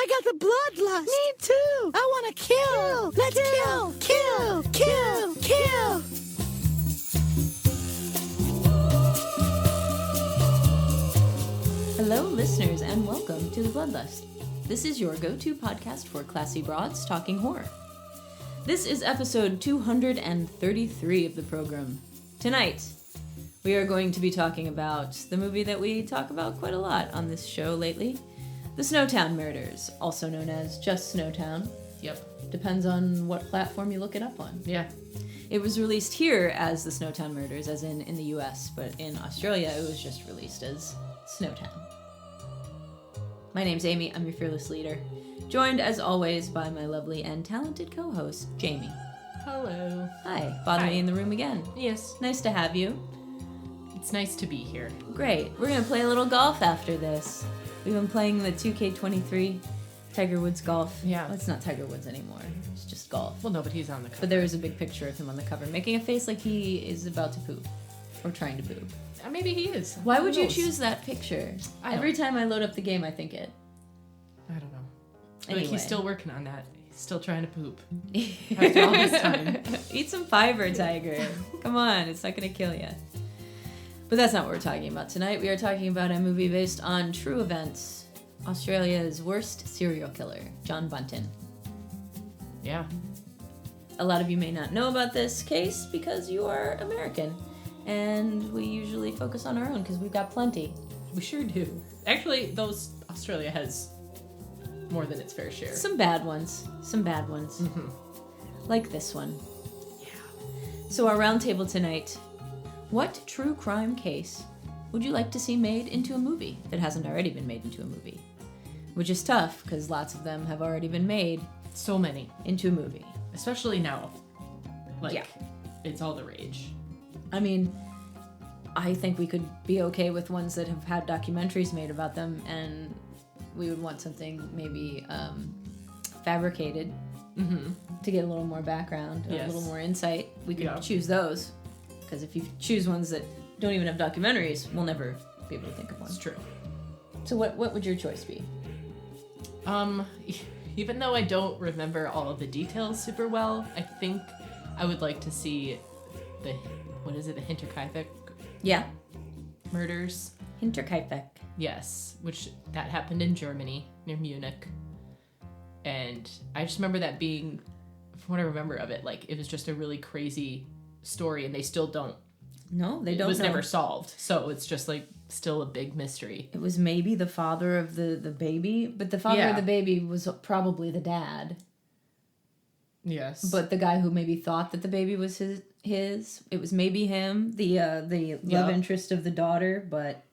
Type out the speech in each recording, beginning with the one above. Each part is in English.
I got the bloodlust. Me too. I want to kill. Let's kill. Hello, listeners, and welcome to The Bloodlust. This is your go-to podcast for classy broads talking horror. This is episode 233 of the program. Tonight, we are going to be talking about the movie that we talk about quite a lot on this show lately, The Snowtown Murders, also known as just Snowtown. Yep. Depends on what platform you look it up on. Yeah. It was released here as The Snowtown Murders, as in the US, but in Australia it was just released as Snowtown. My name's Amy, I'm your fearless leader, joined as always by my lovely and talented co-host, Jamie. Hello. Hi, bother me in the room again. Yes. Nice to have you. It's nice to be here. Great. We're going to play a little golf after this. We've been playing the 2K23 Tiger Woods golf. Yeah. Well, it's not Tiger Woods anymore. It's just golf. Well, no, but he's on the cover. But there is a big picture of him on the cover, making a face like he is about to poop. Or trying to poop. Maybe he is. Why Who would you knows? choose that picture? I don't Every time I load up the game, I think it. I don't know. Anyway. Like, he's still working on that. He's still trying to poop. After all this time. Eat some fiber, Tiger. Come on, it's not going to kill you. But that's not what we're talking about tonight. We are talking about a movie based on true events. Australia's worst serial killer, John Bunting. Yeah. A lot of you may not know about this case because you are American. And we usually focus on our own because we've got plenty. We sure do. Actually, Australia has more than its fair share. Some bad ones. Mm-hmm. Like this one. Yeah. So our roundtable tonight, what true crime case would you like to see made into a movie that hasn't already been made into a movie? Which is tough, because lots of them have already been made So many. into a movie. Especially now. Like, Yeah. It's all the rage. I mean, I think we could be okay with ones that have had documentaries made about them, and we would want something maybe fabricated Mm-hmm. to get a little more background, a Yes. little more insight. We could Yeah. choose those, because if you choose ones that don't even have documentaries, we'll never be able to think of one. It's true. So what would your choice be? Even though I don't remember all of the details super well, I think I would like to see the Hinterkaifeck Yeah, murders. Hinterkaifeck. Yes, which that happened in Germany, near Munich. And I just remember that being, from what I remember of it, like, it was just a really crazy story, and they still don't. No, they don't It was know. never solved, so it's just, like, still a big mystery. It was maybe the father of the baby, but the father Yeah. of the baby was probably the dad. Yes. But the guy who maybe thought that the baby was his, it was maybe him, the love interest of the daughter, but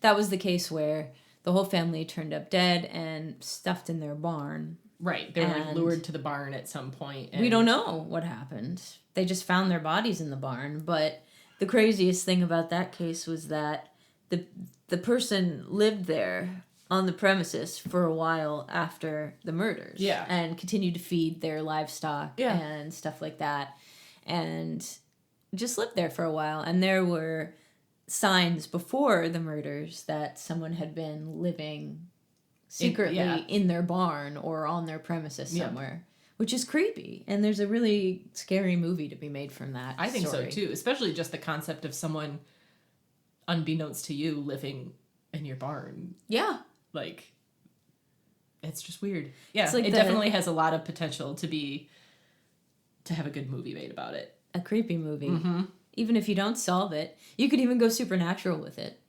that was the case where the whole family turned up dead and stuffed in their barn. Right, they were, like, and lured to the barn at some point. And we don't know what happened. They just found their bodies in the barn, but the craziest thing about that case was that the person lived there on the premises for a while after the murders. Yeah. And continued to feed their livestock and stuff like that. And just lived there for a while. And there were signs before the murders that someone had been living secretly in their barn or on their premises somewhere. Which is creepy. And there's a really scary movie to be made from that I think story. so, too. Especially just the concept of someone, unbeknownst to you, living in your barn. Yeah. Like, it's just weird. Yeah, It's like it the- definitely has a lot of potential to have a good movie made about it. A creepy movie. Mm-hmm. Even if you don't solve it. You could even go supernatural with it.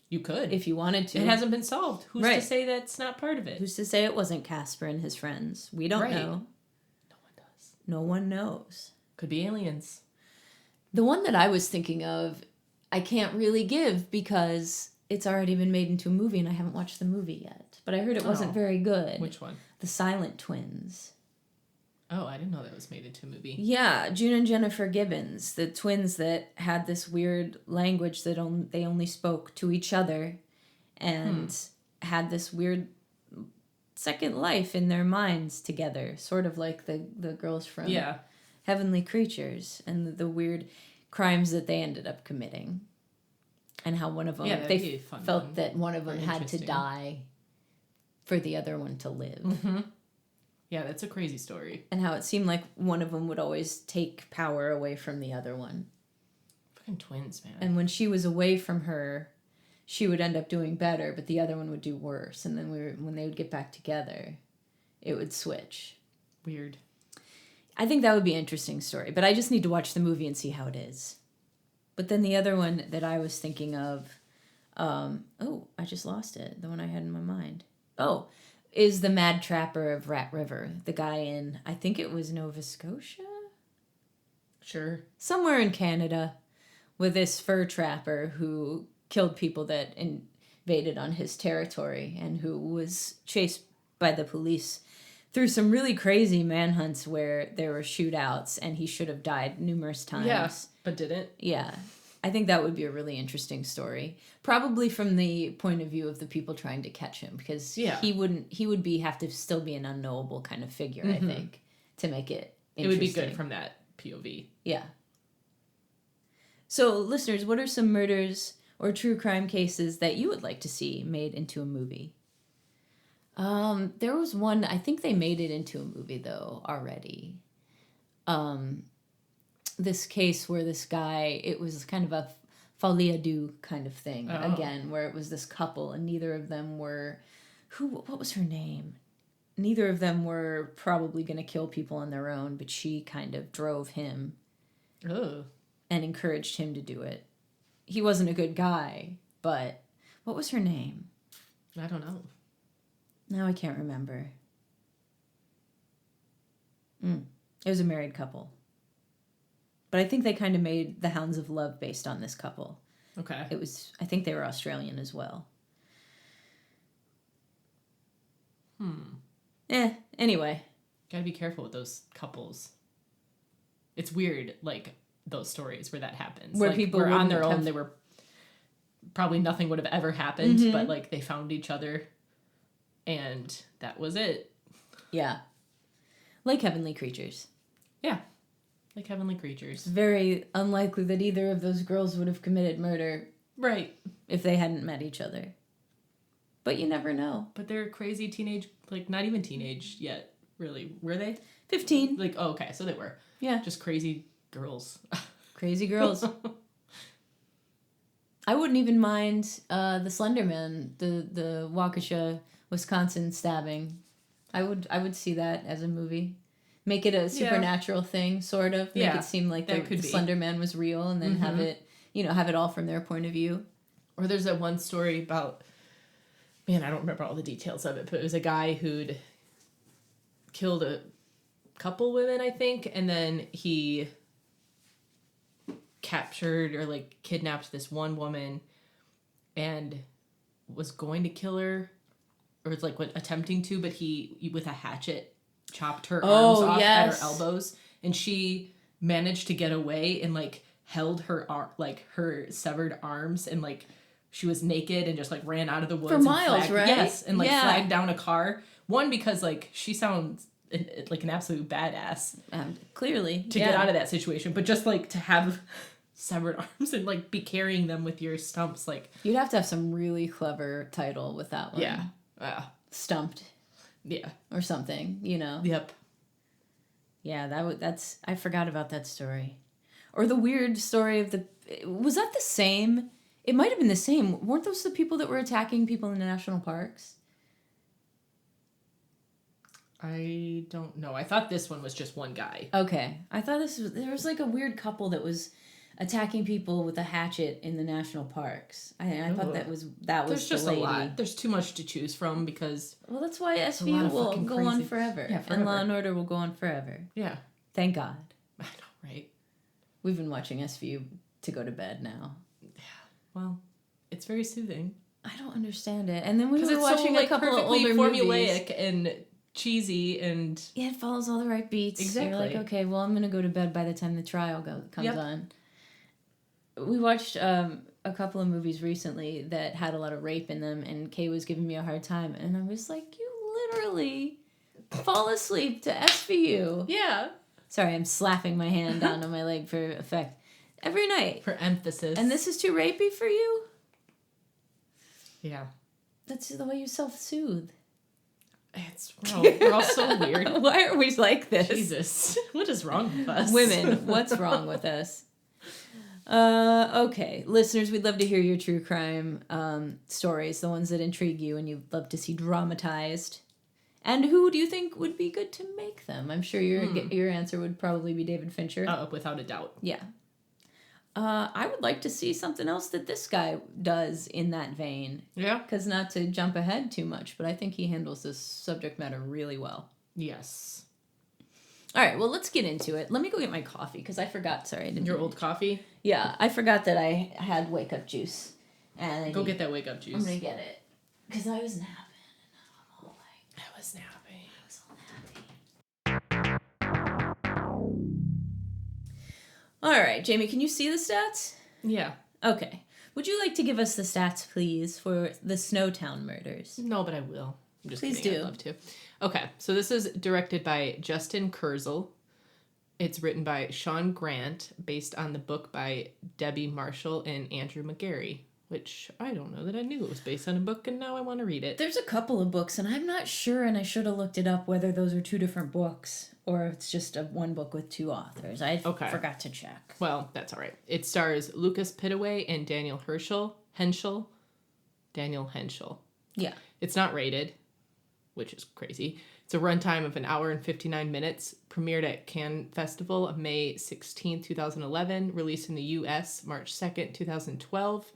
You could. If you wanted to. It hasn't been solved. Who's Right. to say that's not part of it? Who's to say it wasn't Casper and his friends? We don't Right. know. No one does. No one knows. Could be aliens. The one that I was thinking of, I can't really give because it's already been made into a movie and I haven't watched the movie yet. But I heard it wasn't Oh. very good. Which one? The Silent Twins. Oh, I didn't know that was made into a movie. Yeah, June and Jennifer Gibbons, the twins that had this weird language that they only spoke to each other and had this weird second life in their minds together, sort of like the girls from Heavenly Creatures and the weird crimes that they ended up committing. And how one of them, they felt that one of them had to die for the other one to live. Mm-hmm. Yeah, that's a crazy story. And how it seemed like one of them would always take power away from the other one. Fucking twins, man. And when she was away from her, she would end up doing better, but the other one would do worse. And then when they would get back together, it would switch. Weird. I think that would be an interesting story, but I just need to watch the movie and see how it is. But then the other one that I was thinking of, I just lost it. The one I had in my mind. Is the Mad Trapper of Rat River. The guy in, I think it was Nova Scotia? Sure. Somewhere in Canada, with this fur trapper who killed people that invaded on his territory and who was chased by the police through some really crazy manhunts where there were shootouts and he should have died numerous times. Yeah, but didn't. Yeah. I think that would be a really interesting story. Probably from the point of view of the people trying to catch him, because he would have to still be an unknowable kind of figure, I think, to make it interesting. It would be good from that POV. Yeah. So, listeners, what are some murders or true crime cases that you would like to see made into a movie? There was one, I think they made it into a movie, though, already. This case where this guy, it was kind of a folie à deux kind of thing, again, where it was this couple and neither of them were, what was her name? Neither of them were probably going to kill people on their own, but she kind of drove him and encouraged him to do it. He wasn't a good guy, but what was her name? I don't know. Now I can't remember. It was a married couple. But I think they kind of made The Hounds of Love based on this couple. Okay. I think they were Australian as well. Anyway. Gotta be careful with those couples. It's weird, like, those stories where that happens. Where like, people were on their wouldn't own, they were... Probably nothing would have ever happened, but, like, they found each other. And that was it. Yeah. Like Heavenly Creatures. Yeah. Like Heavenly Creatures. It's very unlikely that either of those girls would have committed murder. Right. If they hadn't met each other. But you never know. But they're crazy teenage, like, not even teenage yet, really. Were they? 15. Like, oh, okay, so they were. Yeah. Just crazy girls. Crazy girls. I wouldn't even mind the Slender Man, the Waukesha, Wisconsin stabbing. I would see that as a movie. Make it a supernatural thing, sort of. Make it seem like the Slender Man was real, and then have it all from their point of view. Or there's that one story about, man, I don't remember all the details of it, but it was a guy who'd killed a couple women, I think, and then he captured or, like, kidnapped this one woman and was going to kill her, or was, like, attempting to, but he, with a hatchet, chopped her arms off at her elbows, and she managed to get away and, like, held her her severed arms, and, like, she was naked and just, like, ran out of the woods for miles, right? Yes, and, like, flagged down a car. One, because, like, she sounds like an absolute badass, clearly, to get out of that situation, but just, like, to have severed arms and, like, be carrying them with your stumps, like, you'd have to have some really clever title with that one. Stumped. Yeah. Or something, you know. Yep. Yeah, that's I forgot about that story. Or the weird story of was that the same? It might have been the same. Weren't those the people that were attacking people in the national parks? I don't know. I thought this one was just one guy. Okay. I thought there was like a weird couple that was attacking people with a hatchet in the national parks. I thought that was There's just the lady. A lot. There's too much to choose from because... Well, that's why SVU will go on forever. Yeah, forever. And Law and Order will go on forever. Yeah. Thank God. I know, right? We've been watching SVU to go to bed now. Yeah. Well, it's very soothing. I don't understand it. And then we were so, watching like, a couple of older formulaic movies. And cheesy and... Yeah, it follows all the right beats. Exactly. You're like, okay, well, I'm going to go to bed by the time the trial comes on. We watched a couple of movies recently that had a lot of rape in them, and Kay was giving me a hard time, and I was like, you literally fall asleep to SVU. Yeah. Sorry, I'm slapping my hand down on my leg for effect. Every night. For emphasis. And this is too rapey for you? Yeah. That's the way you self-soothe. We're all so weird. Why are we like this? Jesus. What is wrong with us? Women, what's wrong with us? Okay, listeners, we'd love to hear your true crime stories, the ones that intrigue you and you'd love to see dramatized. And who do you think would be good to make them? I'm sure your answer would probably be David Fincher. Without a doubt. Yeah. I would like to see something else that this guy does in that vein. Yeah. Because not to jump ahead too much, but I think he handles this subject matter really well. Yes. All right, well, let's get into it. Let me go get my coffee, because I forgot. Sorry, I didn't. Your old coffee? Yeah, I forgot that I had wake up juice. And go get that wake up juice. I'm going to get it. Because I was napping, and now I'm all like... I was napping. I was all nappy. All right, Jamie, can you see the stats? Yeah. Okay. Would you like to give us the stats, please, for the Snowtown Murders? No, but I will. I'm just Please kidding. do. I'd love to. Okay, so this is directed by Justin Kurzel. It's written by Sean Grant, based on the book by Debbie Marshall and Andrew McGarry, which I don't know that I knew it was based on a book, and now I want to read it. There's a couple of books, and I'm not sure, and I should have looked it up, whether those are two different books or it's just one book with two authors. I forgot to check. Well, that's all right. It stars Lucas Pittaway and Daniel Henschel. Daniel Henschel. Yeah. It's not rated, which is crazy. It's a runtime of 1 hour and 59 minutes. Premiered at Cannes Festival of May 16, 2011. Released in the U.S. March 2nd, 2012.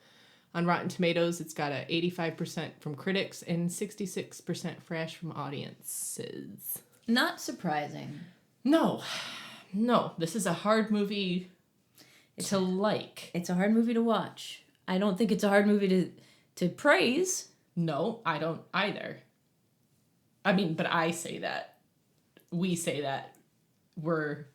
On Rotten Tomatoes, it's got a 85% from critics and 66% fresh from audiences. Not surprising. No. This is a hard movie to like. It's a hard movie to watch. I don't think it's a hard movie to praise. No, I don't either. I mean, but I say that. We say that. We're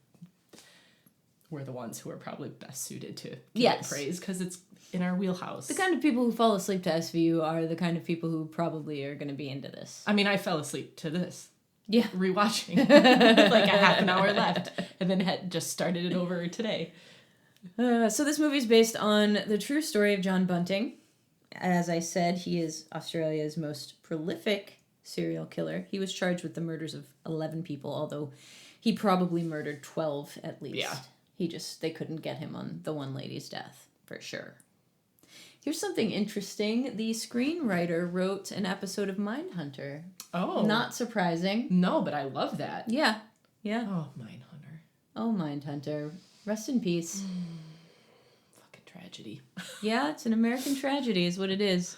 the ones who are probably best suited to give it praise because it's in our wheelhouse. The kind of people who fall asleep to SVU are the kind of people who probably are going to be into this. I mean, I fell asleep to this. Yeah. Rewatching. Like a half an hour left. And then had just started it over today. So this movie is based on the true story of John Bunting. As I said, he is Australia's most prolific serial killer. He was charged with the murders of 11 people, although he probably murdered 12 at least. Yeah. They couldn't get him on the one lady's death, for sure. Here's something interesting. The screenwriter wrote an episode of Mindhunter. Oh. Not surprising. No, but I love that. Yeah. Yeah. Oh, Mindhunter. Oh, Mindhunter. Rest in peace. Fucking tragedy. Yeah, it's an American tragedy is what it is.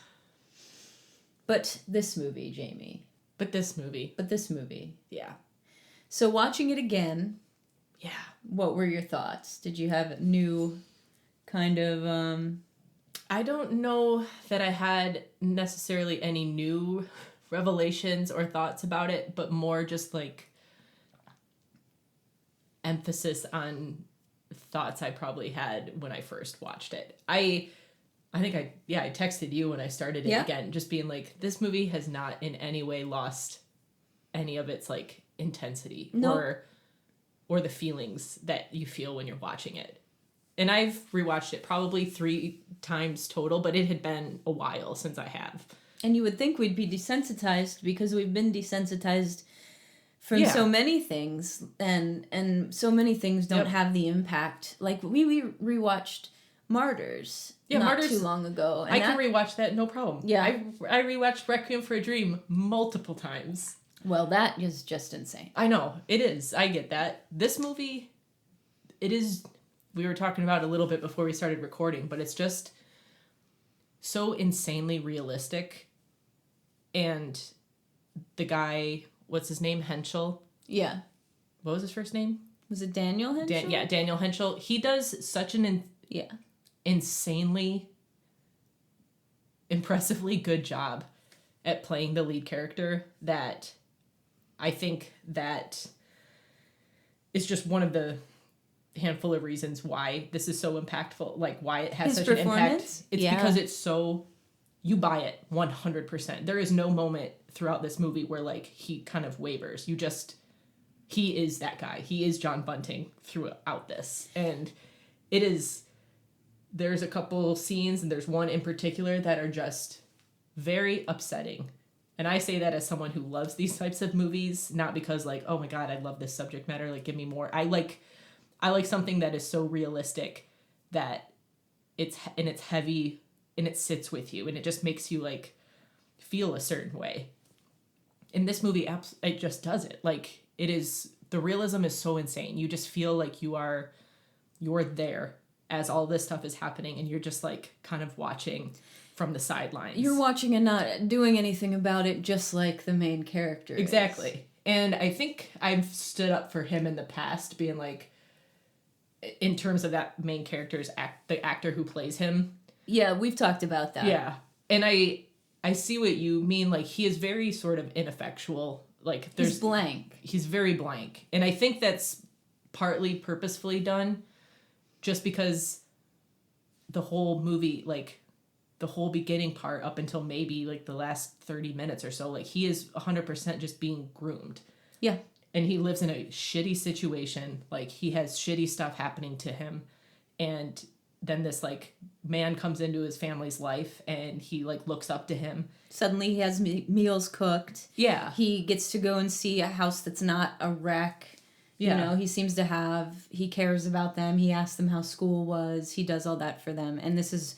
But this movie, Jamie. But this movie. Yeah. So watching it again. Yeah. What were your thoughts? Did you have new kind of... I don't know that I had necessarily any new revelations or thoughts about it, but more just like emphasis on thoughts I probably had when I first watched it. I think I texted you when I started it again, just being like, this movie has not in any way lost any of its like intensity or the feelings that you feel when you're watching it. And I've rewatched it probably 3 times total, but it had been a while since I have. And you would think we'd be desensitized because we've been desensitized from so many things, and so many things don't have the impact. Like we rewatched Martyrs Martyrs, too long ago. And I can rewatch that, no problem. Yeah. I rewatched Requiem for a Dream multiple times. Well, that is just insane. I know, it is. I get that. This movie, it is... We were talking about it a little bit before we started recording, but it's just so insanely realistic. And the guy, what's his name? Henschel? Yeah. What was his first name? Was it Daniel Henschel? Daniel Henschel. He does such an insanely, impressively good job at playing the lead character that I think that is just one of the handful of reasons why this is so impactful, like why it has such an impact. It's because it's so, you buy it 100%. There is no moment throughout this movie where like he kind of wavers. He is that guy. He is John Bunting throughout this. And there's a couple scenes, and there's one in particular that are just very upsetting. And I say that as someone who loves these types of movies, not because like, oh my God, I love this subject matter, like give me more. I like something that is so realistic that it's heavy and it sits with you and it just makes you like feel a certain way. In this movie, it just does it. Like the realism is so insane. You just feel like you're there as all this stuff is happening and you're just like kind of watching from the sidelines. You're watching and not doing anything about it, just like the main character. Exactly. And I think I've stood up for him in the past, being like, in terms of that main character's the actor who plays him. Yeah, we've talked about that. Yeah. And I see what you mean. Like, he is very sort of ineffectual. Like, he's blank. He's very blank. And I think that's partly purposefully done, just because the whole movie, like, the whole beginning part up until maybe, like, the last 30 minutes or so, like, he is 100% just being groomed. Yeah. And he lives in a shitty situation. Like, he has shitty stuff happening to him. And then this, like, man comes into his family's life and he, like, looks up to him. Suddenly he has meals cooked. Yeah. He gets to go and see a house that's not a wreck. Yeah. You know, he cares about them. He asks them how school was. He does all that for them. And this is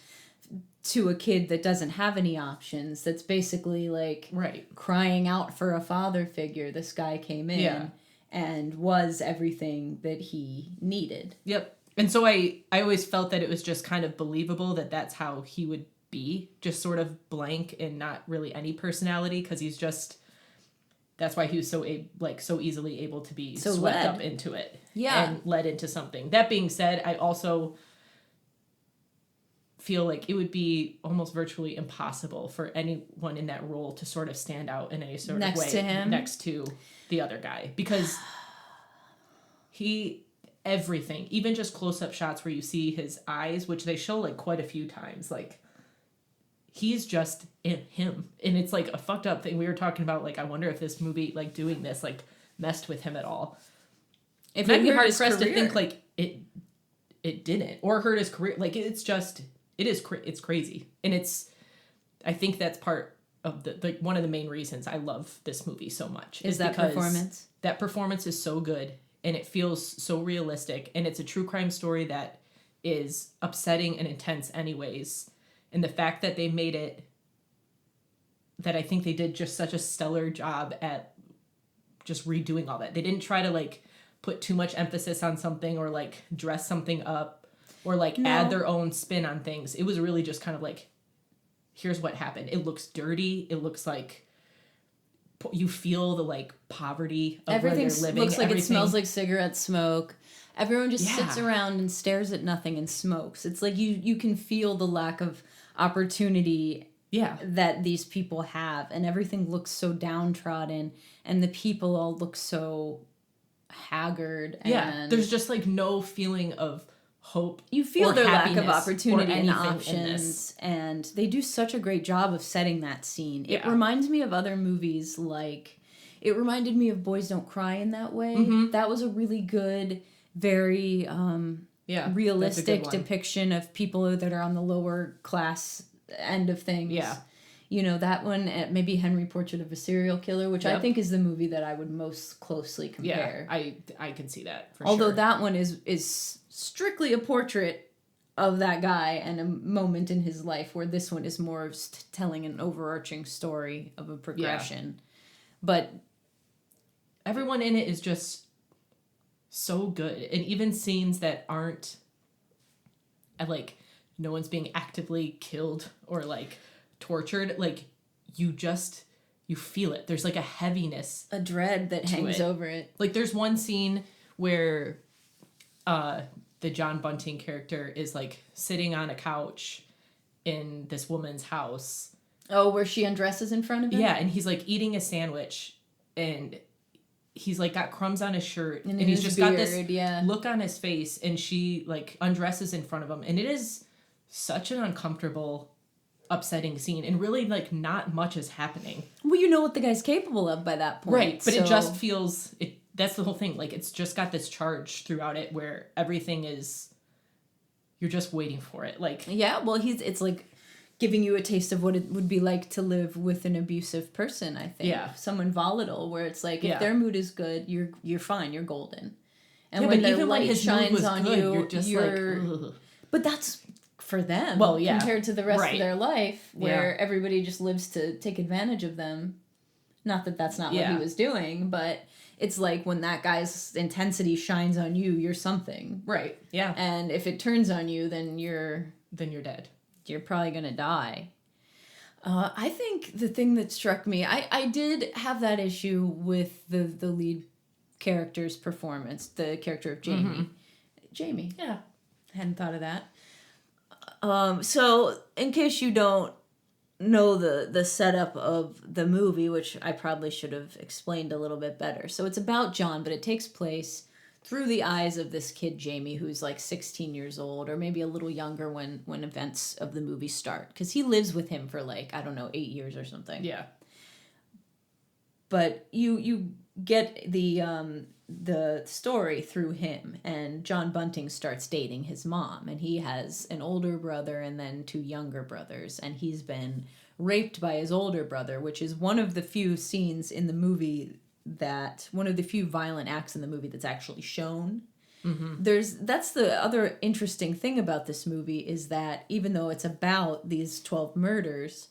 to a kid that doesn't have any options. That's basically, like, crying out for a father figure. This guy came in and was everything that he needed. Yep. And so I always felt that it was just kind of believable that that's how he would be, just sort of blank and not really any personality, because he's just, that's why he was so easily able to be swept up into it. Yeah. And led into something. That being said, I also feel like it would be almost virtually impossible for anyone in that role to sort of stand out in any sort of way next to him, next to the other guy, because everything, even just close-up shots where you see his eyes, which they show like quite a few times, like he's just in him. And it's like a fucked up thing. We were talking about, like, I wonder if this movie, like, doing this, like, messed with him at all. If I'd be hard pressed to think like it didn't, or hurt his career. Like, it's crazy. And I think that's part of one of the main reasons I love this movie so much is that performance. That performance is so good. And it feels so realistic. And it's a true crime story that is upsetting and intense anyways. And the fact that they made it, that I think they did just such a stellar job at just redoing all that. They didn't try to, like, put too much emphasis on something or, like, dress something up or, like, add their own spin on things. It was really just kind of like, here's what happened. It looks dirty. It looks like you feel the, like, poverty of where they're living. Looks like it smells like cigarette smoke. Everyone just sits around and stares at nothing and smokes. It's like you can feel the lack of opportunity that these people have, and everything looks so downtrodden, and the people all look so haggard. And there's just, like, no feeling of hope. You feel their lack of opportunity and options, and they do such a great job of setting that scene. It reminds me of other movies, like, it reminded me of Boys Don't Cry in that way. Mm-hmm. That was a really good, very realistic depiction of people that are on the lower class end of things. Yeah. You know, that one, maybe Henry Portrait of a Serial Killer, which I think is the movie that I would most closely compare. Yeah, I can see that for Although that one is strictly a portrait of that guy and a moment in his life, where this one is more of telling an overarching story of a progression. Yeah. But everyone in it is just so good. And even scenes that aren't, like, no one's being actively killed or, like, tortured, like, you feel it. There's, like, a heaviness, a dread that hangs over it. Like, there's one scene where the John Bunting character is, like, sitting on a couch in this woman's house. Oh, where she undresses in front of him? Yeah, and he's, like, eating a sandwich, and he's, like, got crumbs on his shirt, and he's just got this look on his face, and she, like, undresses in front of him, and it is such an uncomfortable, upsetting scene, and really, like, not much is happening. Well, you know what the guy's capable of by that point. Right, but it just feels, that's the whole thing, like, it's just got this charge throughout it where everything is, you're just waiting for it, like. Yeah, well, it's like giving you a taste of what it would be like to live with an abusive person, I think. Yeah. Someone volatile, where it's like, if their mood is good, you're fine, you're golden. And when their light shines on good, you, you're just like, but that's for them. Well, yeah. Compared to the rest of their life, where Yeah. everybody just lives to take advantage of them. Not that that's not what he was doing, but it's like when that guy's intensity shines on you, you're something. Right. Yeah. And if it turns on you, then you're dead. You're probably gonna die. I think the thing that struck me, I did have that issue with the lead character's performance, the character of Jamie. Mm-hmm. Jamie. Yeah. Hadn't thought of that. So in case you don't know the setup of the movie, which I probably should have explained a little bit better. So it's about John, but it takes place through the eyes of this kid, Jamie, who's like 16 years old, or maybe a little younger when events of the movie start. Because he lives with him for like, I don't know, 8 years or something. Yeah. But you get the story through him, and John Bunting starts dating his mom, and he has an older brother and then 2 younger brothers, and he's been raped by his older brother, which is one of the few scenes in the movie one of the few violent acts in the movie that's actually shown. Mm-hmm. That's the other interesting thing about this movie, is that even though it's about these 12 murders,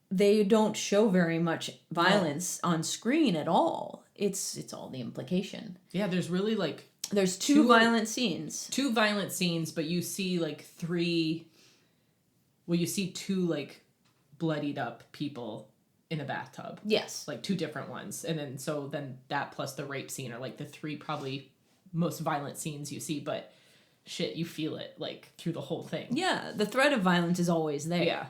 they don't show very much violence on screen at all. It's all the implication. Yeah, there's really like... There's two violent scenes. 2 violent scenes, but you see like 3... Well, you see 2 like bloodied up people in a bathtub. Yes. Like 2 different ones. And then that plus the rape scene are like the 3 probably most violent scenes you see, but shit, you feel it like through the whole thing. Yeah, the threat of violence is always there. Yeah.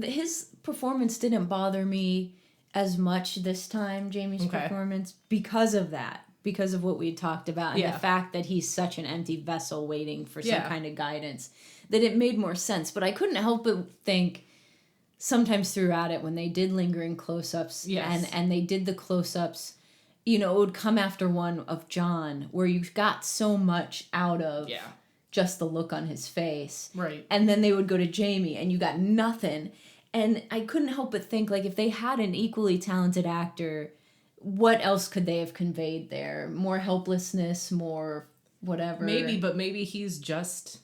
His performance didn't bother me as much this time, Jamie's performance, because of that. Because of what we talked about, and the fact that he's such an empty vessel waiting for some kind of guidance, that it made more sense. But I couldn't help but think, sometimes throughout it, when they did lingering close-ups, and they did the close-ups, it would come after one of John, where you got so much out of just the look on his face. Right. And then they would go to Jamie, and you got nothing. And I couldn't help but think, like, if they had an equally talented actor, what else could they have conveyed there? More helplessness, more whatever. Maybe, but maybe he's just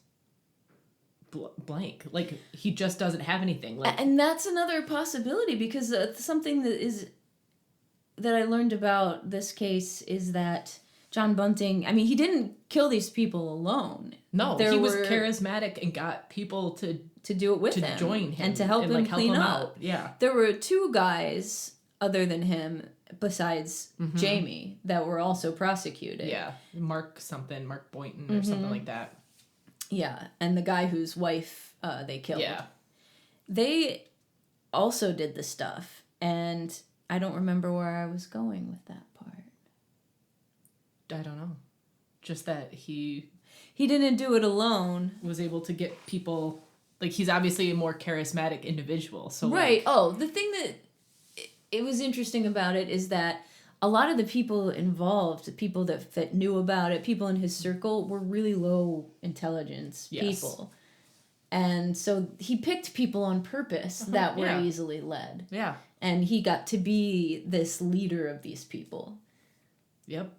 blank. Like, he just doesn't have anything. Like, and that's another possibility, because something that I learned about this case is that John Bunting, I mean, he didn't kill these people alone. No, he was charismatic and got people to do it with him. To join him. And to help him clean up. Out. Yeah. There were 2 guys other than him, besides Jamie, that were also prosecuted. Yeah. Mark Boynton or something like that. Yeah. And the guy whose wife they killed. Yeah. They also did the stuff. And I don't remember where I was going with that part. I don't know. Just that he didn't do it alone. Was able to get people, like, he's obviously a more charismatic individual. So right. The thing that it was interesting about it is that a lot of the people involved, people that knew about it, people in his circle, were really low intelligence people. And so he picked people on purpose that were easily led. Yeah. And he got to be this leader of these people. Yep.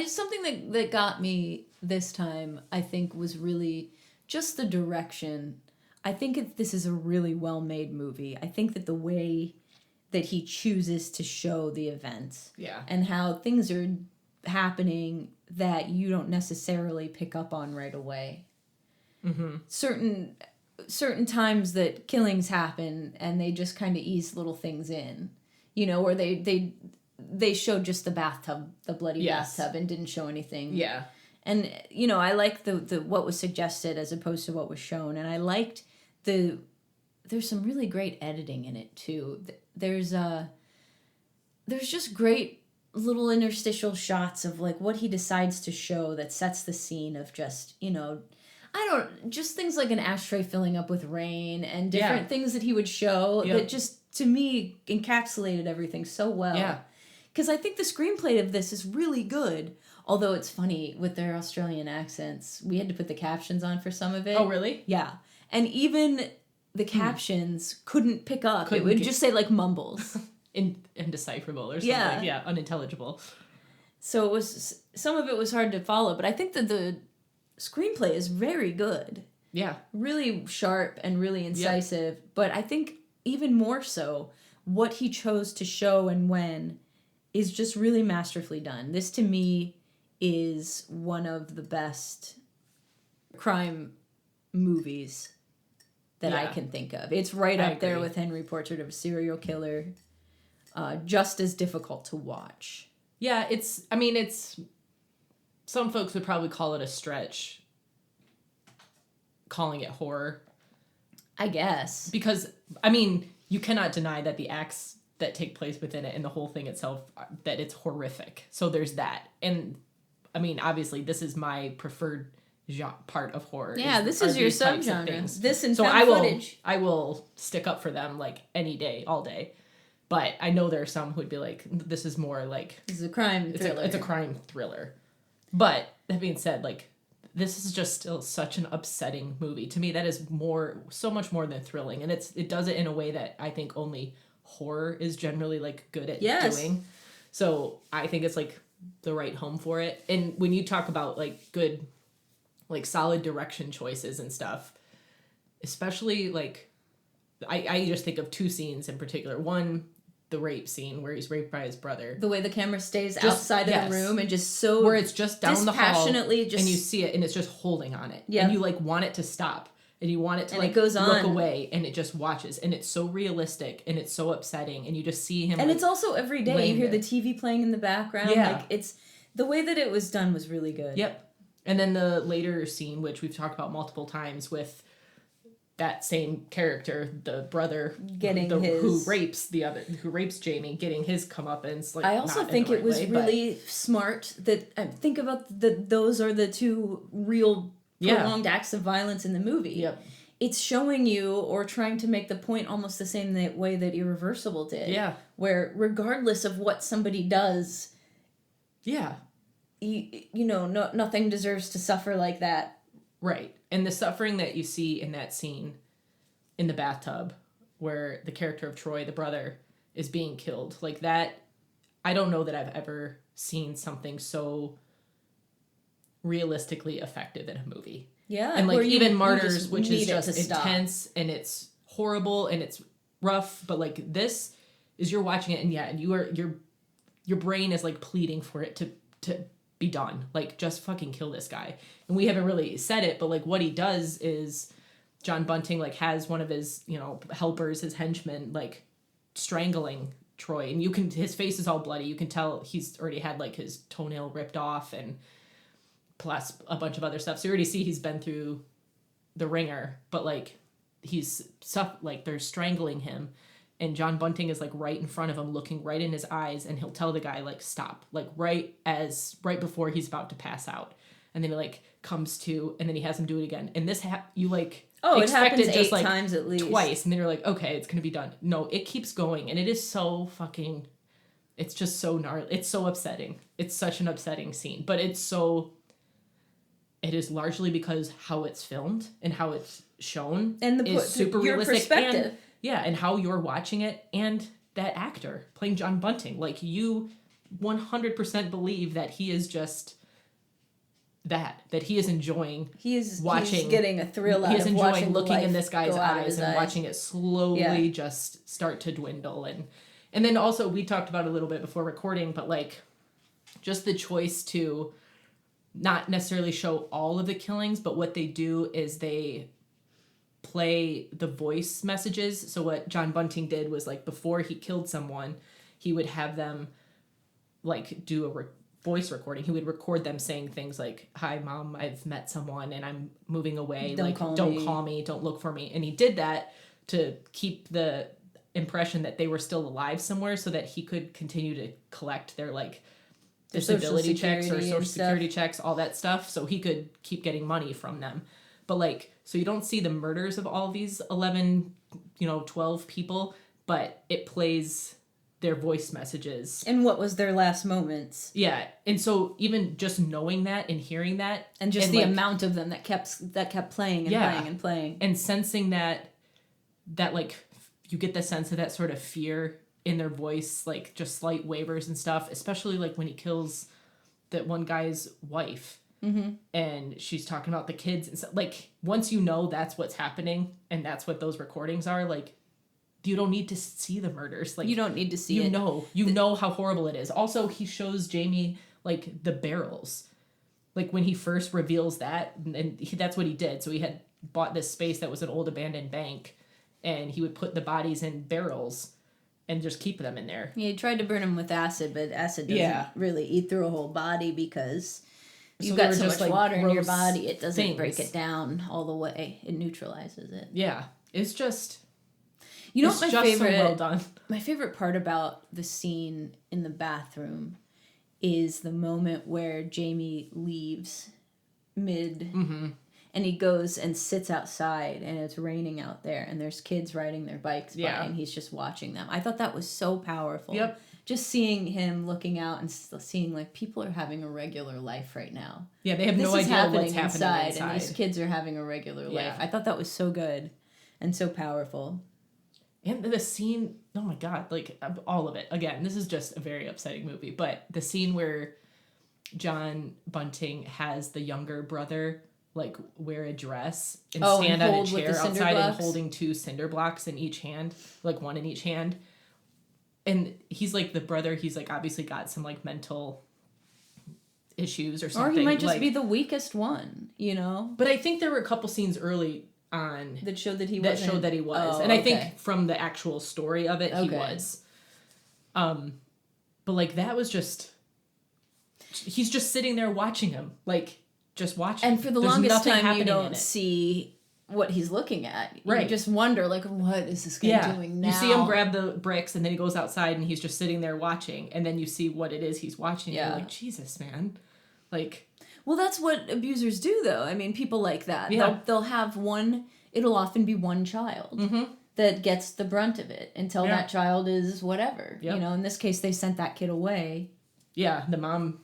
Something that got me this time, I think, was really just the direction. I think this is a really well-made movie. I think that the way that he chooses to show the events and how things are happening that you don't necessarily pick up on right away. Mm-hmm. Certain times that killings happen and they just kind of ease little things in, or they showed just the bathtub, the bloody bathtub, and didn't show anything. Yeah. And, I liked the what was suggested as opposed to what was shown. And I liked there's some really great editing in it, too. There's just great little interstitial shots of, like, what he decides to show that sets the scene of just, just things like an ashtray filling up with rain and different things that he would show that just, to me, encapsulated everything so well. Yeah. Because I think the screenplay of this is really good. Although it's funny, with their Australian accents, we had to put the captions on for some of it. Oh, really? Yeah. And even the captions couldn't pick up. It would just say, like, mumbles. Indecipherable or something. Yeah. Yeah, unintelligible. So it was, some of it was hard to follow, but I think that the screenplay is very good. Yeah. Really sharp and really incisive. Yep. But I think even more so, what he chose to show and when is just really masterfully done. This, to me, is one of the best crime movies that I can think of. It's right up there with Henry Portrait of a Serial Killer. Just as difficult to watch. Yeah, it's some folks would probably call it a stretch calling it horror. I guess. Because, you cannot deny that the acts that take place within it and the whole thing itself, that it's horrific. So there's that. And, obviously, this is my preferred part of horror. Yeah, this is your subgenre. This and so found footage. I will stick up for them, like, any day, all day. But I know there are some who'd be like, this is more like... This is a crime thriller. It's a crime thriller. But, that being said, like, this is just still such an upsetting movie. To me, that is so much more than thrilling. And it does it in a way that I think only horror is generally, like, good at doing. So I think it's, like, the right home for it. And when you talk about, like, good, like, solid direction choices and stuff, especially, like, I just think of two scenes in particular. One, the rape scene where he's raped by his brother. The way the camera stays outside of the room and just so where it's just down the hall and you see it and it's just holding on it. Yeah. And you, like, want it to stop and you want it to, like, it goes on. Look away and it just watches and it's so realistic and it's so upsetting and you just see him. And it's also every day you hear the TV playing in the background. Yeah. Like, it's the way that it was done was really good. Yep. And then the later scene, which we've talked about multiple times, with that same character, the brother who rapes Jamie, getting his comeuppance. Like, I also think it was really smart that think about those are the two real prolonged acts of violence in the movie. Yep. It's showing you or trying to make the point almost the same way that Irreversible did. Yeah. Where regardless of what somebody does, nothing deserves to suffer like that. Right. And the suffering that you see in that scene in the bathtub where the character of Troy, the brother, is being killed. Like, that, I don't know that I've ever seen something so realistically effective in a movie. Yeah. And, like, even Martyrs, which is just intense and it's horrible and it's rough, but, like, this is, you're watching it and your brain is, like, pleading for it to be done. Like, just fucking kill this guy. And we haven't really said it, but, like, what he does is John Bunting, like, has one of his, helpers, his henchmen, like, strangling Troy. And his face is all bloody. You can tell he's already had, like, his toenail ripped off and plus a bunch of other stuff. So you already see he's been through the ringer, but, like, they're strangling him. And John Bunting is, like, right in front of him, looking right in his eyes, and he'll tell the guy, like, stop, like, right before he's about to pass out. And then he, like, comes to, and then he has him do it again. And this, you, like, it happens just 8 times at least. Twice, and then you're like, okay, it's gonna be done. No, it keeps going, and it is so fucking, it's just so gnarly. It's so upsetting. It's such an upsetting scene, but it is largely because how it's filmed and how it's shown and is super realistic. Perspective. And how you're watching it, and that actor playing John Bunting, like, you 100% believe that he is just that he is enjoying watching. He's getting a thrill out of watching. He is enjoying looking in this guy's eyes and watching it slowly just start to dwindle. And then also, we talked about it a little bit before recording, but, like, just the choice to not necessarily show all of the killings, but what they do is they play the voice messages. So what John Bunting did was, like, before he killed someone, he would have them, like, do a voice recording. He would record them saying things like, "Hi, Mom, I've met someone and I'm moving away. Don't call me, don't look for me." And he did that to keep the impression that they were still alive somewhere, so that he could continue to collect their, like, disability checks or social security checks, all that stuff, so he could keep getting money from them. But, like, so you don't see the murders of all these 11, 12 people, but it plays their voice messages. And what was their last moments. Yeah. And so even just knowing that and hearing that. And just the amount of them that kept playing and playing and playing. And sensing that like you get the sense of that sort of fear in their voice, like just slight wavers and stuff, especially like when he kills that one guy's wife. Mm-hmm. And she's talking about the kids and stuff. Like, once you know that's what's happening and that's what those recordings are, like, you don't need to see the murders. Like, you don't need to see it. You know how horrible it is. Also, he shows Jamie, like, the barrels. Like, when he first reveals that, and that's what he did. So he had bought this space that was an old abandoned bank, and he would put the bodies in barrels and just keep them in there. Yeah, he tried to burn them with acid, but acid doesn't really eat through a whole body because you've got so much water in your body, it doesn't break it down all the way. It neutralizes it. Yeah. It's just... You know what my favorite... so well done. My favorite part about the scene in the bathroom is the moment where Jamie leaves mid... Mm-hmm. And he goes and sits outside, and it's raining out there, and there's kids riding their bikes by, and he's just watching them. I thought that was so powerful. Yep. Just seeing him looking out and seeing, like, people are having a regular life right now. Yeah, they have no idea what's happening inside. And these kids are having a regular life. I thought that was so good and so powerful. And the scene, oh my God, like, all of it. Again, this is just a very upsetting movie, but the scene where John Bunting has the younger brother... like, wear a dress and stand on a chair outside and holding 2 cinder blocks in each hand, like, one in each hand. And he's, like, the brother, he's, like, obviously got some, like, mental issues or something. Or he might just be the weakest one, you know? But I think there were a couple scenes early on... that showed that he was. And I think from the actual story of it, he was. But, like, that was just... He's just sitting there watching him, like... just watching. And for the longest time, you don't see what he's looking at. Right. You just wonder, like, what is this guy doing now? You see him grab the bricks, and then he goes outside, and he's just sitting there watching. And then you see what it is he's watching. Yeah. And you're like, Jesus, man. Like... Well, that's what abusers do, though. I mean, people like that. Yeah. They'll have one... It'll often be one child that gets the brunt of it until that child is whatever. Yep. You know, in this case, they sent that kid away. Yeah, the mom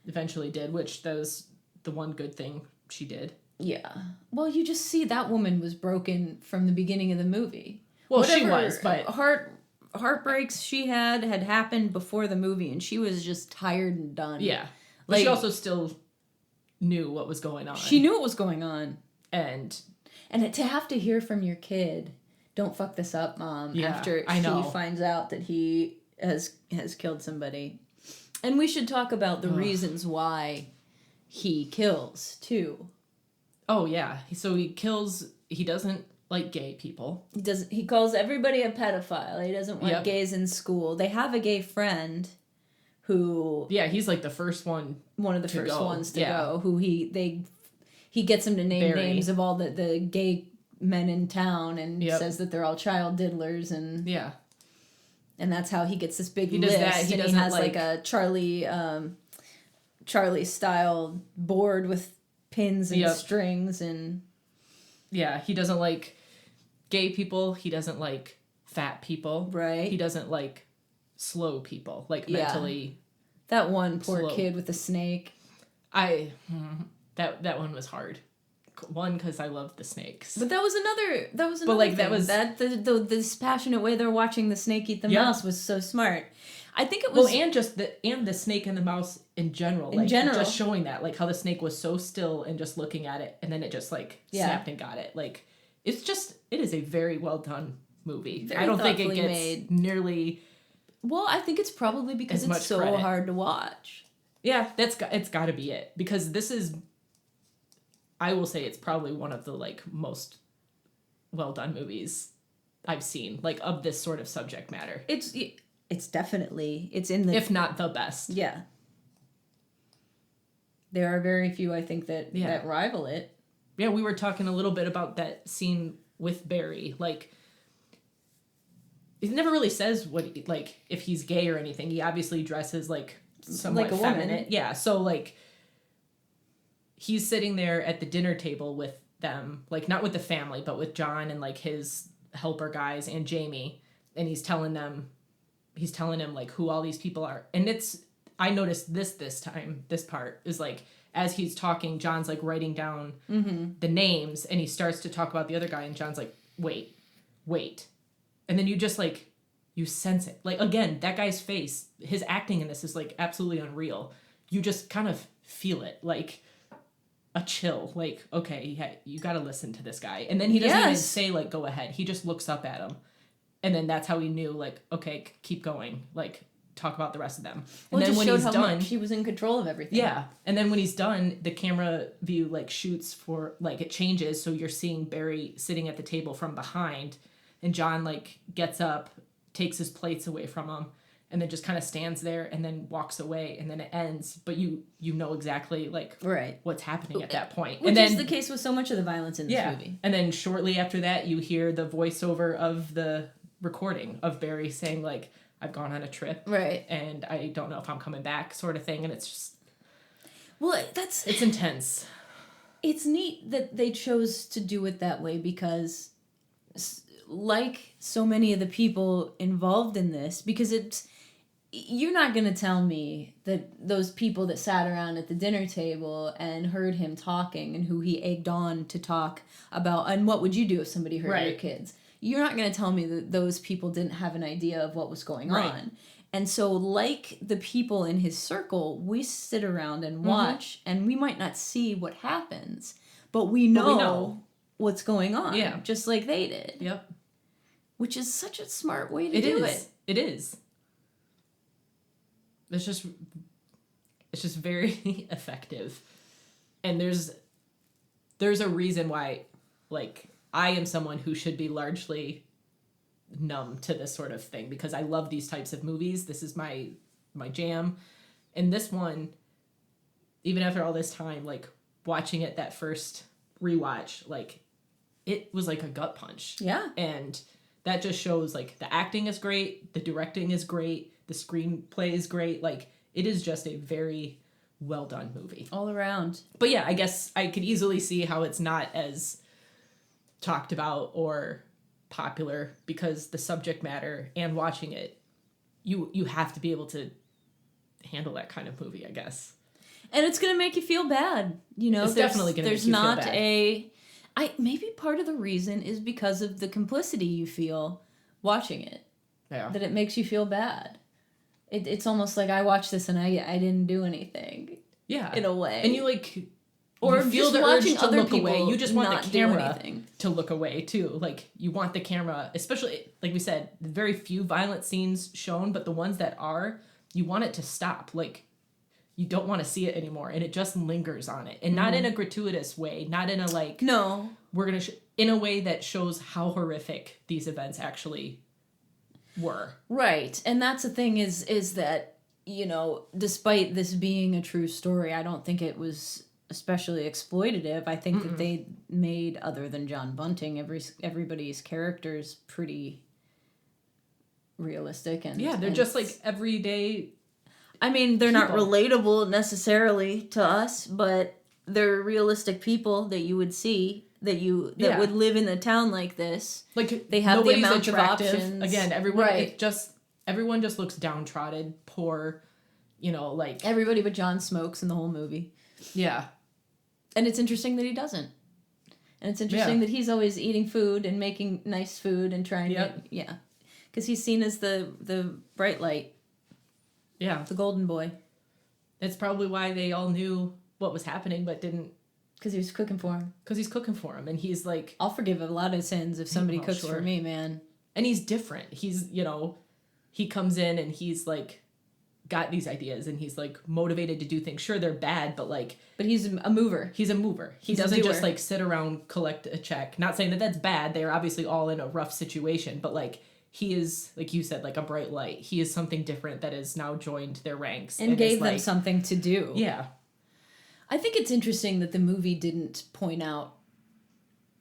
eventually did, which those... the one good thing she did. Yeah. Well, you just see that woman was broken from the beginning of the movie. Well, she was, but... Heartbreaks she had happened before the movie, and she was just tired and done. Yeah. But she also still knew what was going on. She knew what was going on. And to have to hear from your kid, don't fuck this up, Mom, after she finds out that he has killed somebody. And we should talk about the reasons why... he kills, too. Oh, yeah. So he doesn't like gay people. He calls everybody a pedophile. He doesn't want gays in school. They have a gay friend who... Yeah, he's like the first one. One of the first ones to go. Who he gets him to name names of all the gay men in town and says that they're all child diddlers and... Yeah. And that's how he gets this big list. Does that. He has like a Charlie style board with pins and strings and... Yeah, he doesn't like gay people. He doesn't like fat people. Right. He doesn't like slow people. Like mentally... That one poor kid with the snake. That one was hard. One, because I love the snakes. But that was another but like thing. This passionate way they're watching the snake eat the mouse was so smart. I think it was... Well, and the snake and the mouse in general. Just showing that, like, how the snake was so still and just looking at it, and then it just, like, snapped and got it. Like, it is a very well done movie. Very I don't think it gets made. nearly... Well, I think it's probably because it's so hard to watch. Yeah, it's got to be it. Because this is... I will say it's probably one of the, like, most well done movies I've seen, like, of this sort of subject matter. It's definitely, it's in the... If not the best. Yeah. There are very few, I think, that rival it. Yeah, we were talking a little bit about that scene with Barry. Like, it never really says if he's gay or anything. He obviously dresses, like, somewhat like a feminine. woman. Yeah, so, like, he's sitting there at the dinner table with them. Like, not with the family, but with John and, like, his helper guys and Jamie. And he's telling them... he's telling him like who all these people are. And I noticed this time, this part is like, as he's talking, John's like writing down the names, and he starts to talk about the other guy, and John's like, wait. And then you just like, you sense it. Like, again, that guy's face, his acting in this is like absolutely unreal. You just kind of feel it, like a chill, like, okay, you got to listen to this guy. And then he doesn't even say like, go ahead. He just looks up at him. And then that's how he knew, like, okay, keep going. Like, talk about the rest of them. Well, and then when he's done, he was in control of everything. Yeah. And then when he's done, the camera view like shoots for like it changes, so you're seeing Barry sitting at the table from behind, and John like gets up, takes his plates away from him, and then just kind of stands there and then walks away, and then it ends, but you know exactly like what's happening at that point. Which and then, is the case with so much of the violence in this movie. And then shortly after that you hear the voiceover of the recording of Barry saying like, I've gone on a trip, and I don't know if I'm coming back, sort of thing. And it's just, it's intense. It's neat that they chose to do it that way, because like so many of the people involved in this, because you're not going to tell me that those people that sat around at the dinner table and heard him talking and who he egged on to talk about, and what would you do if somebody hurt your kids? You're not going to tell me that those people didn't have an idea of what was going on. And so, like the people in his circle, we sit around and watch, and we might not see what happens, but we know what's going on, just like they did. Yep. Which is such a smart way to do it. It is. It's just very effective. And there's a reason why, like, I am someone who should be largely numb to this sort of thing, because I love these types of movies. This is my jam. And this one, even after all this time, like, watching it that first rewatch, like, it was like a gut punch. Yeah. And that just shows, like, the acting is great, the directing is great, the screenplay is great. Like, it is just a very well done movie. All around. But yeah, I guess I could easily see how it's not as talked about or popular, because the subject matter and watching it, you have to be able to handle that kind of movie, I guess. And it's going to make you feel bad. You know, it's definitely going to make you feel bad. Maybe part of the reason is because of the complicity you feel watching it. Yeah. That it makes you feel bad. It's almost like I watched this and I didn't do anything. Yeah. In a way. And you like, or you feel the urge to look away. You just want the camera anything. To look away too. Like, you want the camera, especially, like we said, very few violent scenes shown, but the ones that are, you want it to stop. Like, you don't want to see it anymore, and it just lingers on it. And not in a gratuitous way, not in a like, no, we're going to, in a way that shows how horrific these events actually were. Right. And that's the thing is that, you know, despite this being a true story, I don't think it was especially exploitative. I think that they made, other than John Bunting, everybody's characters pretty realistic. And they're just like everyday. I mean, they're people. not relatable necessarily to us, but they're realistic people that you would see that would live in a town like this. Like, they have the amount of options. Again, everyone just looks downtrodden, poor, you know, like everybody but John smokes in the whole movie. Yeah. And it's interesting that he doesn't. And it's interesting that he's always eating food and making nice food and trying to because he's seen as the bright light. Yeah. The golden boy. That's probably why they all knew what was happening but didn't. Because he was cooking for him. Because he's cooking for him. And he's like, I'll forgive a lot of sins if somebody cooks for me, man. And he's different. He's, you know, he comes in and he's like got these ideas and he's like motivated to do things. Sure, they're bad, but like... But he's a mover. He's a mover. He doesn't just like sit around, collect a check. Not saying that that's bad. They're obviously all in a rough situation, but like he is, like you said, like a bright light. He is something different that has now joined their ranks. And gave them something to do. Yeah. I think it's interesting that the movie didn't point out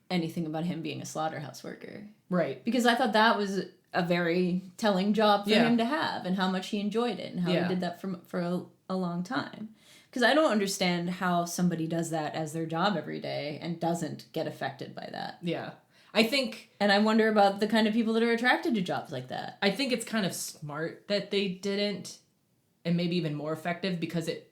anything about him being a slaughterhouse worker. Right. Because I thought that was a very telling job for him to have, and how much he enjoyed it, and how he did that for a long time. Because I don't understand how somebody does that as their job every day and doesn't get affected by that. Yeah. I think... And I wonder about the kind of people that are attracted to jobs like that. I think it's kind of smart that they didn't, and maybe even more effective, because it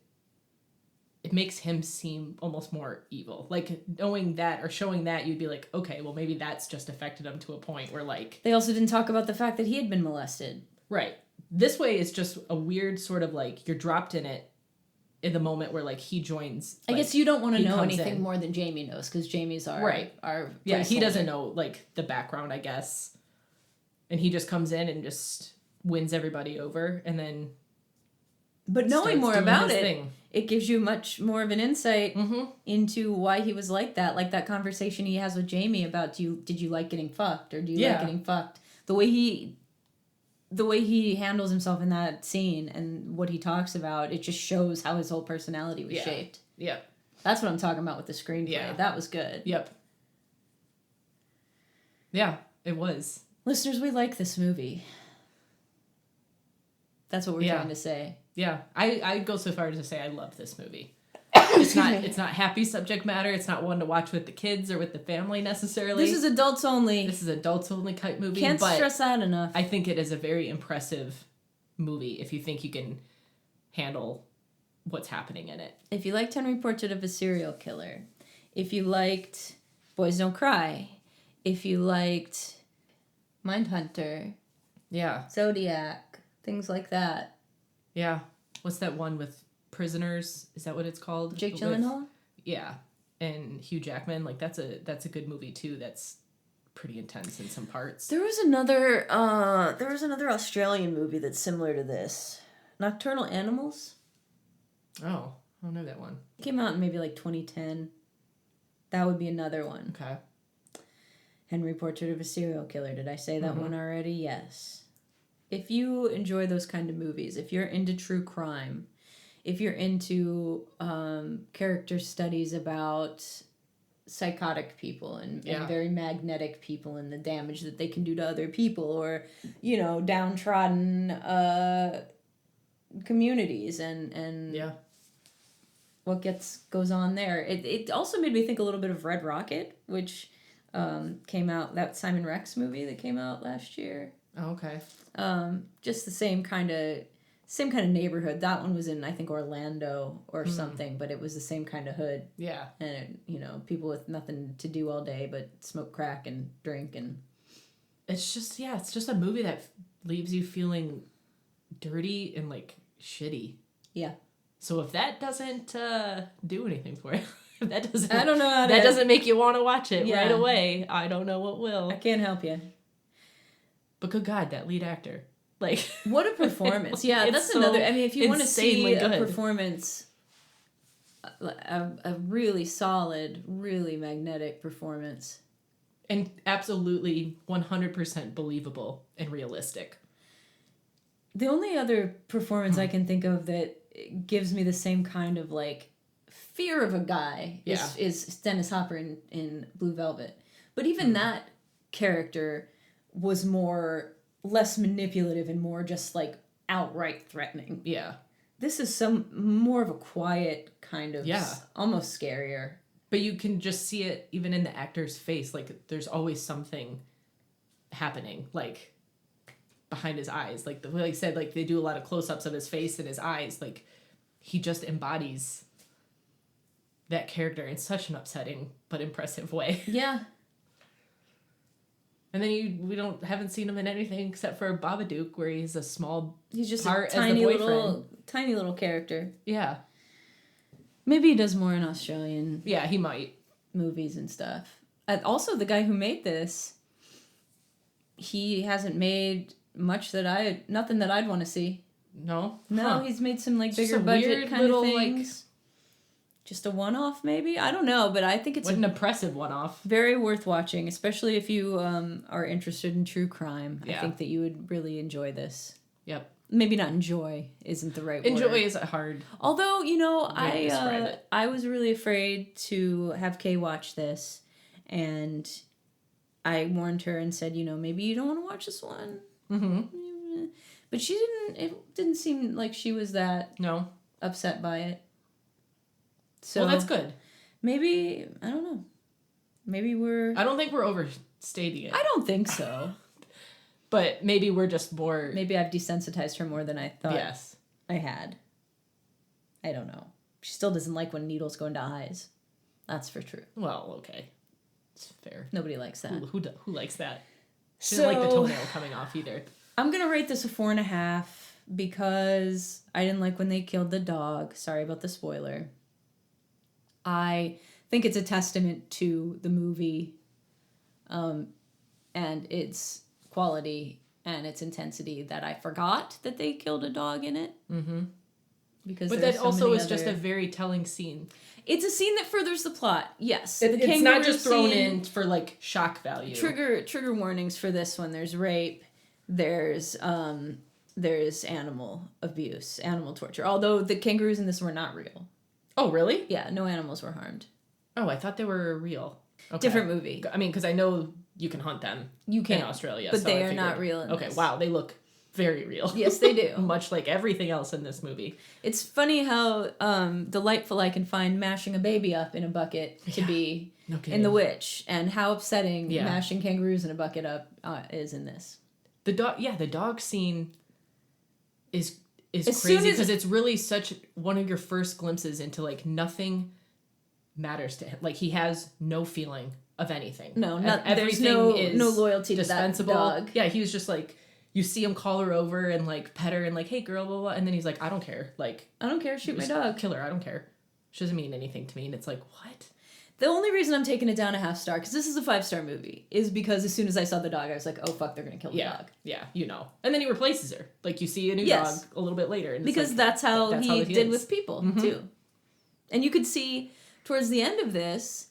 makes him seem almost more evil. Like, knowing that or showing that, you'd be like, okay, well, maybe that's just affected him to a point where, like... They also didn't talk about the fact that he had been molested. Right. This way is just a weird sort of, like, you're dropped in it in the moment where, like, he joins... I like, guess you don't want to know anything in. more than Jamie knows, because Jamie's our... Right. Our yeah, he placeholder. doesn't know, like, the background, I guess. And he just comes in and just wins everybody over, and then... But knowing more about it, thing. It gives you much more of an insight into why he was like that. Like that conversation he has with Jamie about, did you like getting fucked, or do you like getting fucked? The way he handles himself in that scene and what he talks about, it just shows how his whole personality was shaped. Yeah. That's what I'm talking about with the screenplay. Yeah. That was good. Yep. Yeah, it was. Listeners, we like this movie. That's what we're trying to say. Yeah, I'd go so far as to say I love this movie. It's not happy subject matter. It's not one to watch with the kids or with the family necessarily. This is adults only. This is adults only type movie. Can't stress that enough. I think it is a very impressive movie if you think you can handle what's happening in it. If you liked Henry Portrait of a Serial Killer, if you liked Boys Don't Cry, if you liked Mindhunter, Zodiac, things like that. Yeah. What's that one with prisoners? Is that what it's called? Jake Gyllenhaal? Yeah. And Hugh Jackman. Like, that's a good movie, too. That's pretty intense in some parts. There was another Australian movie that's similar to this. Nocturnal Animals? Oh, I don't know that one. It came out in maybe like 2010. That would be another one. Okay. Henry Portrait of a Serial Killer. Did I say that one already? Yes. If you enjoy those kind of movies, if you're into true crime, if you're into character studies about psychotic people and very magnetic people and the damage that they can do to other people, or, downtrodden communities and what goes on there. It also made me think a little bit of Red Rocket, which came out, that Simon Rex movie that came out last year. Oh, okay. Just the same kind of neighborhood. That one was in, I think, Orlando or something, but it was the same kind of hood. Yeah. And, people with nothing to do all day but smoke crack and drink. And it's just a movie that leaves you feeling dirty and, like, shitty. Yeah. So if that doesn't do anything for you, if that doesn't... I don't know how that doesn't make you want to watch it right away, I don't know what will. I can't help you. But good God, that lead actor. Like, what a performance. Yeah, that's so another... I mean, if you want to see a good performance, a really solid, really magnetic performance. And absolutely 100% believable and realistic. The only other performance I can think of that gives me the same kind of, like, fear of a guy is Dennis Hopper in Blue Velvet. But even that character was less manipulative and more just, like, outright threatening. Yeah. This is more of a quiet kind of, almost scarier. But you can just see it even in the actor's face. Like, there's always something happening, like, behind his eyes. Like, like I said, like, they do a lot of close-ups of his face and his eyes. Like, he just embodies that character in such an upsetting but impressive way. Yeah. And then we haven't seen him in anything except for Babadook, where he's just part a tiny as the boyfriend. Tiny little character. Yeah. Maybe he does more in Australian. Yeah, he might. Movies and stuff. Also, the guy who made this, he hasn't made nothing that I'd want to see. No? No, he's made some, like, bigger budget kind of things. Just a one-off, maybe? I don't know, but I think it's an impressive one-off. Very worth watching, especially if you are interested in true crime. Yeah. I think that you would really enjoy this. Yep. Maybe not enjoy isn't the right word. Enjoy is hard. Although, I was really afraid to have Kay watch this, and I warned her and said, maybe you don't want to watch this one. Mm-hmm. But it didn't seem like she was that upset by it. So well, that's good. Maybe, I don't know. Maybe I don't think we're overselling stating it. I don't think so. But maybe we're just more... Maybe I've desensitized her more than I thought Yes. I had. I don't know. She still doesn't like when needles go into eyes. That's for true. Well, okay. It's fair. Nobody likes that. Who likes that? She So, didn't like the toenail coming off either. I'm going to rate this a 4.5 because I didn't like when they killed the dog. Sorry about the spoiler. I think it's a testament to the movie and its quality and its intensity that I forgot that they killed a dog in it. Mm-hmm. Because but that also is just a very telling scene. It's a scene that furthers the plot. Yes, it's not just thrown in for like shock value. Trigger warnings for this one. There's rape. There's animal abuse, animal torture. Although the kangaroos in this were not real. Oh, really? Yeah, no animals were harmed. Oh, I thought they were real. Okay. Different movie. I mean, because I know you can hunt them. You can in Australia, but so they are not real. In okay, this. wow, they look very real. Yes, they do. Much like everything else in this movie. It's funny how delightful I can find mashing a baby up in a bucket to be in The Witch, and how upsetting mashing kangaroos in a bucket up is in this. The dog scene is crazy because it's really such one of your first glimpses into like nothing matters to him. Like he has no feeling of anything. No, everything there's no loyalty dispensable. To that dog. Yeah, he was just like, you see him call her over and like pet her and like, hey girl, blah, blah, and then he's like, I don't care. Like, I don't care. Shoot my dog. Kill her. I don't care. She doesn't mean anything to me. And it's like, what? The only reason I'm taking it down a 0.5 star, because this is a 5-star movie, is because as soon as I saw the dog, I was like, oh fuck, they're gonna kill the dog. Yeah, you know. And then he replaces her. Like you see a new dog a little bit later. And because like, that's how he did is. with people too. And you could see towards the end of this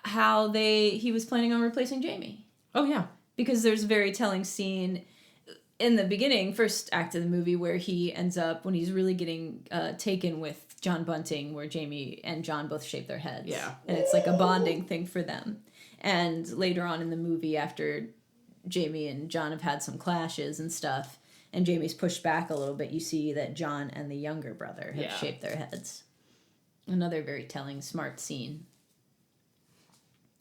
how he was planning on replacing Jamie. Oh yeah. Because there's a very telling scene in the beginning, first act of the movie, where he ends up, when he's really getting taken with John Bunting, where Jamie and John both shave their heads. Yeah. And it's like a bonding thing for them. And later on in the movie, after Jamie and John have had some clashes and stuff, and Jamie's pushed back a little bit, you see that John and the younger brother have shaved their heads. Another very telling, smart scene.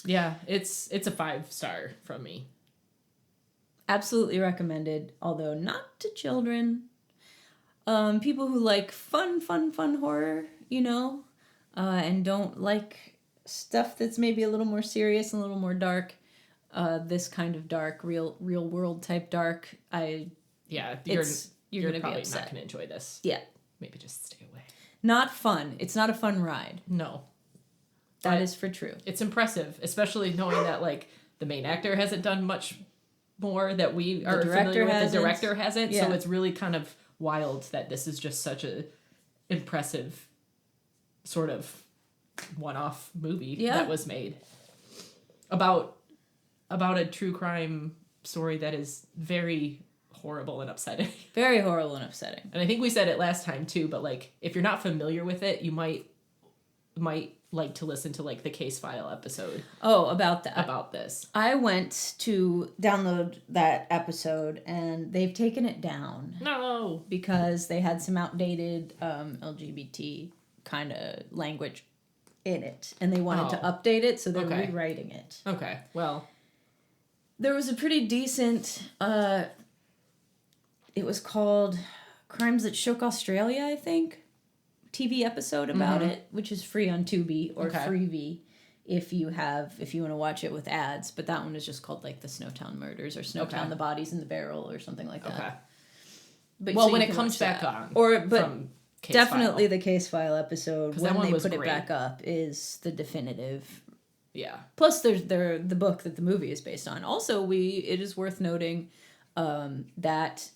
Yeah, it's a 5-star from me. Absolutely recommended, although not to children. People who like fun horror, you know, and don't like stuff that's maybe a little more serious and a little more dark. This kind of dark, real world type dark. You're gonna probably be upset. not gonna enjoy this. Yeah, maybe just stay away. Not fun. It's not a fun ride. No, that is for true. It's impressive, especially knowing that like the main actor hasn't done much more that we are familiar with. The director hasn't, so it's really kind of wild that this is just such a impressive sort of one-off movie that was made about a true crime story that is very horrible and upsetting. Very horrible and upsetting. And I think we said it last time too, but like if you're not familiar with it, you might like to listen to like the case file episode. Oh, about that. About this. I went to download that episode and they've taken it down. No. Because they had some outdated LGBT kind of language in it. And they wanted to update it, so they're rewriting it. Okay, well. There was a pretty decent, it was called Crimes That Shook Australia, I think. TV episode about it, which is free on Tubi or Freevee if you want to watch it with ads. But that one is just called like the Snowtown Murders or Snowtown the Bodies in the Barrel or something like that. Okay. But so when it comes back on, definitely the case file episode when they put it back up is the definitive. Yeah. Plus, there's the book that the movie is based on. Also, it is worth noting that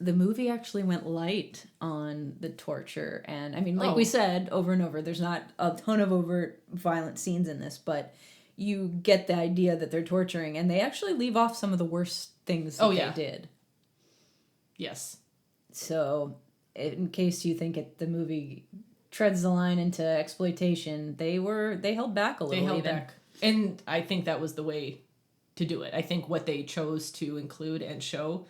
the movie actually went light on the torture. And I mean, like we said over and over, there's not a ton of overt violent scenes in this, but you get the idea that they're torturing, and they actually leave off some of the worst things that they did. Yes. So, in case you think the movie treads the line into exploitation, they held back a little. They held back. And I think that was the way to do it. I think what they chose to include and show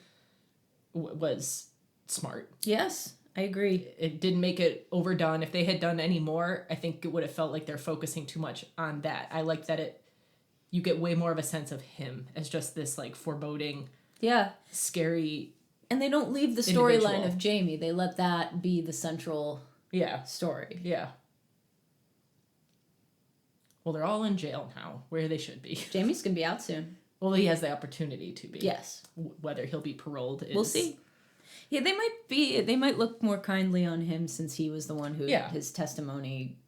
was smart. Yes, I agree. It didn't make it overdone. If they had done any more, I think it would have felt like they're focusing too much on that. I like that you get way more of a sense of him as just this like foreboding, scary. And they don't leave the storyline of Jamie. They let that be the central story. Yeah. Well, they're all in jail now, where they should be. Jamie's gonna be out soon. Well, he has the opportunity to be. Yes. Whether he'll be paroled is... We'll see. Yeah, they might look more kindly on him since he was the one who his testimony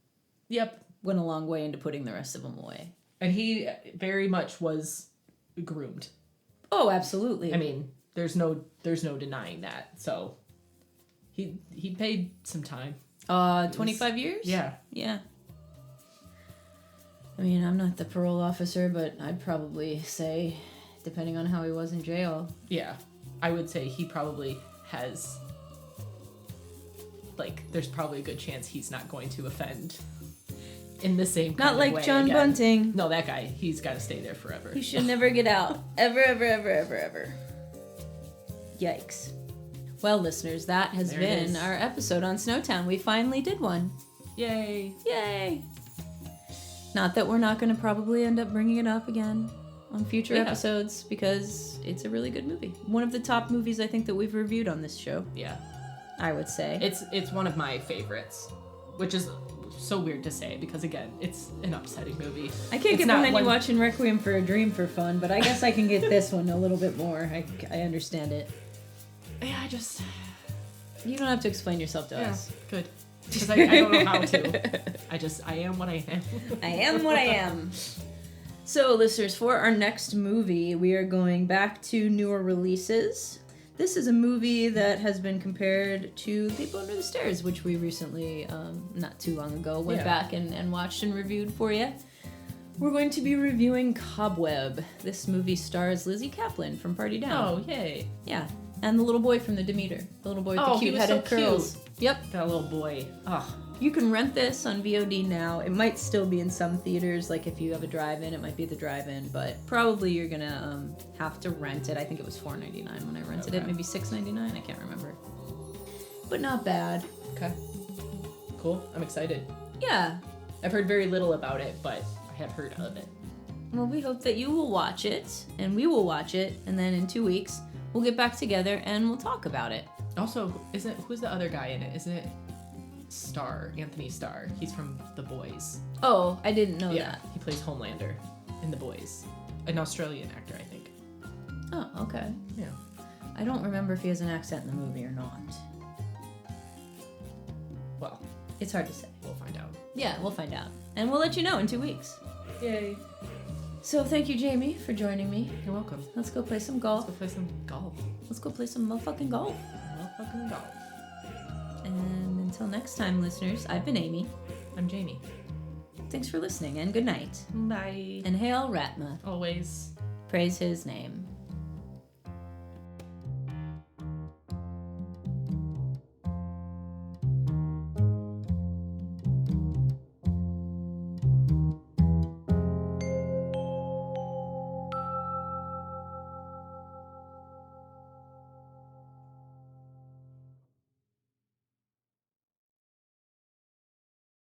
went a long way into putting the rest of them away. And he very much was groomed. Oh, absolutely. I mean, there's no denying that. So he paid some time. 25 years? Yeah. Yeah. I mean, I'm not the parole officer, but I'd probably say, depending on how he was in jail. Yeah. I would say he probably has, like, there's probably a good chance he's not going to offend in the same kind not like of way John again. Bunting. No, that guy, he's got to stay there forever. He should never get out. Ever, ever, ever, ever, ever. Yikes. Well, listeners, that has been our episode on Snowtown. We finally did one. Yay. Yay. Not that we're not going to probably end up bringing it up again on future episodes, because it's a really good movie. One of the top movies I think that we've reviewed on this show. Yeah. I would say. It's one of my favorites, which is so weird to say because, again, it's an upsetting movie. I can't get behind you watching Requiem for a Dream for fun, but I guess I can get this one a little bit more. I understand it. Yeah, You don't have to explain yourself to us. Good. Because I don't know how to. I am what I am. I am what I am. So, listeners, for our next movie, we are going back to newer releases. This is a movie that has been compared to People Under the Stairs, which we recently, not too long ago, went back and watched and reviewed for you. We're going to be reviewing Cobweb. This movie stars Lizzie Kaplan from Party Down. Oh, yay. Yeah. And the little boy from The Demeter. The little boy with the cute head and curls. Cute. Yep. That little boy. Oh. You can rent this on VOD now. It might still be in some theaters, like if you have a drive-in, it might be the drive-in, but probably you're gonna have to rent it. I think it was $4.99 when I rented it, maybe $6.99, I can't remember. But not bad. Okay. Cool. I'm excited. Yeah. I've heard very little about it, but I have heard of it. Well, we hope that you will watch it, and we will watch it, and then in 2 weeks, we'll get back together and we'll talk about it. Also, who's the other guy in it? Isn't it Anthony Starr? He's from The Boys. Oh, I didn't know that. He plays Homelander in The Boys. An Australian actor, I think. Oh, okay. Yeah. I don't remember if he has an accent in the movie or not. Well, it's hard to say. We'll find out. Yeah, we'll find out. And we'll let you know in 2 weeks. Yay. So thank you, Jamie, for joining me. You're welcome. Let's go play some golf. Let's go play some golf. Let's go play some motherfucking golf. Motherfucking golf. And until next time, listeners, I've been Amy. I'm Jamie. Thanks for listening, and good night. Bye. And hail Ratma. Always. Praise his name.